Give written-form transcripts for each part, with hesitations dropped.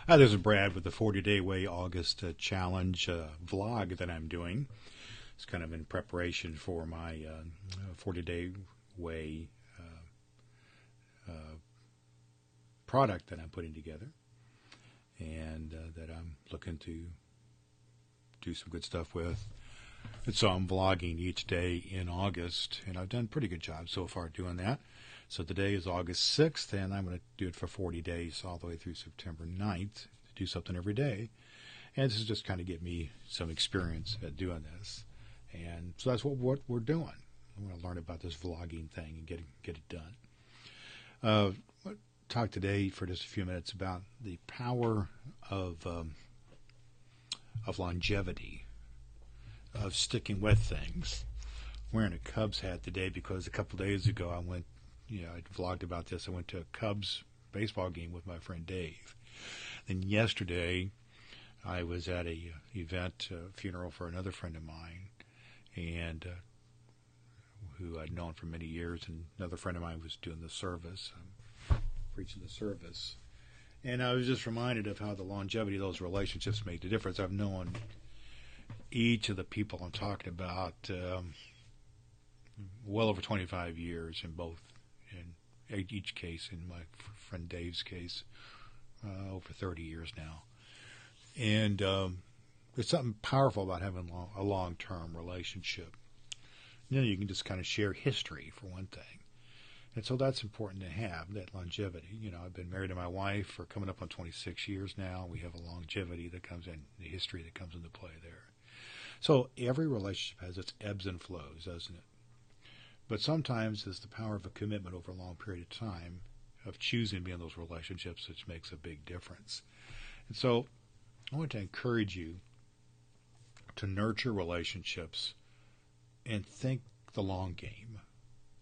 Hi, this is Brad with the 40-Day Way August Challenge vlog that I'm doing. It's kind of in preparation for my 40-Day Way product that I'm putting together, and that I'm looking to do some good stuff with. And so I'm vlogging each day in August, and I've done a pretty good job so far doing that. So today is August 6th, and I'm going to do it for 40 days all the way through September 9th, to do something every day. And this is just kind of get me some experience at doing this. And so that's what we're doing. I'm going to learn about this vlogging thing and get it done. I'll talk today for just a few minutes about the power of longevity, of sticking with things. I'm wearing a Cubs hat today because a couple days ago I vlogged about this. I went to a Cubs baseball game with my friend Dave. Then yesterday I was at a event, funeral for another friend of mine, and who I'd known for many years, and another friend of mine was doing the service, preaching the service. And I was just reminded of how the longevity of those relationships make the difference. I've known each of the people I'm talking about well over 25 years in both. In each case, in my friend Dave's case, over 30 years now. And there's something powerful about having a long-term relationship. You can just kind of share history, for one thing. And so that's important to have, that longevity. I've been married to my wife for coming up on 26 years now. We have a longevity that comes in, the history that comes into play there. So every relationship has its ebbs and flows, doesn't it? But sometimes it's the power of a commitment over a long period of time, of choosing to be in those relationships, which makes a big difference. And so I want to encourage you to nurture relationships and think the long game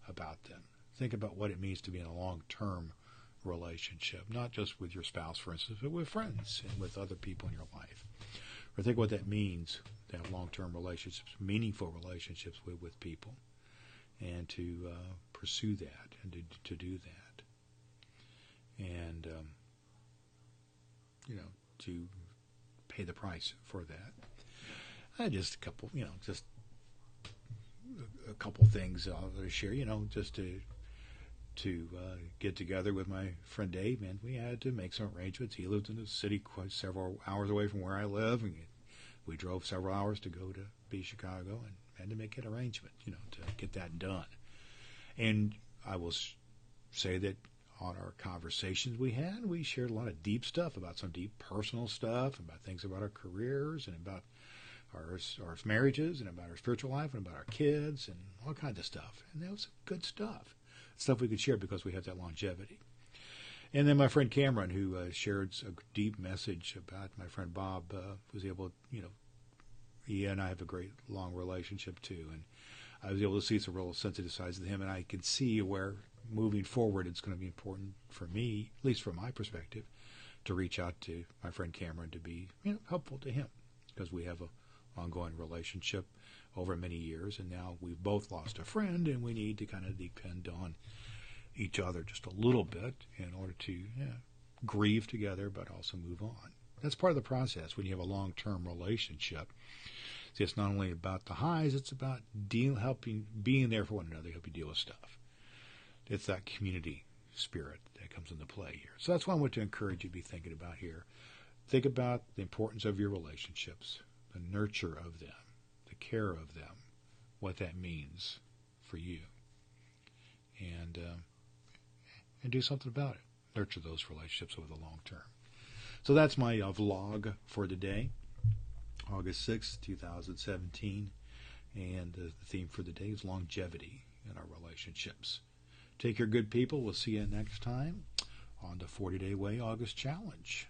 about them. Think about what it means to be in a long-term relationship, not just with your spouse, for instance, but with friends and with other people in your life. Or think what that means to have long-term relationships, meaningful relationships with people, and to pursue that and to do that. And, to pay the price for that. Just a couple, just a couple things I'll share, just to get together with my friend Dave, and we had to make some arrangements. He lived in a city quite several hours away from where I live, and we drove several hours to go to be Chicago, and had to make an arrangement, to get that done. And I will say that on our conversations we shared a lot of deep stuff, about some deep personal stuff, about things about our careers, and about our marriages, and about our spiritual life, and about our kids, and all kinds of stuff. And that was good stuff we could share because we have that longevity. And then my friend Cameron, who shared a deep message about my friend Bob, was able, he and I have a great long relationship too, and I was able to see some real sensitive sides of him, and I can see where moving forward it's going to be important for me, at least from my perspective, to reach out to my friend Cameron to be helpful to him, because we have an ongoing relationship over many years, and now we've both lost a friend, and we need to kind of depend on each other just a little bit in order to grieve together, but also move on. That's part of the process when you have a long-term relationship. It's not only about the highs, it's about being there for one another, help you deal with stuff. It's that community spirit that comes into play here. So that's what I want to encourage you to be thinking about here. Think about the importance of your relationships, the nurture of them, the care of them, what that means for you. And do something about it. Nurture those relationships over the long term. So that's my vlog for today, August 6th, 2017. And the theme for the day is longevity in our relationships. Take care, good people. We'll see you next time on the 40-Day Way August Challenge.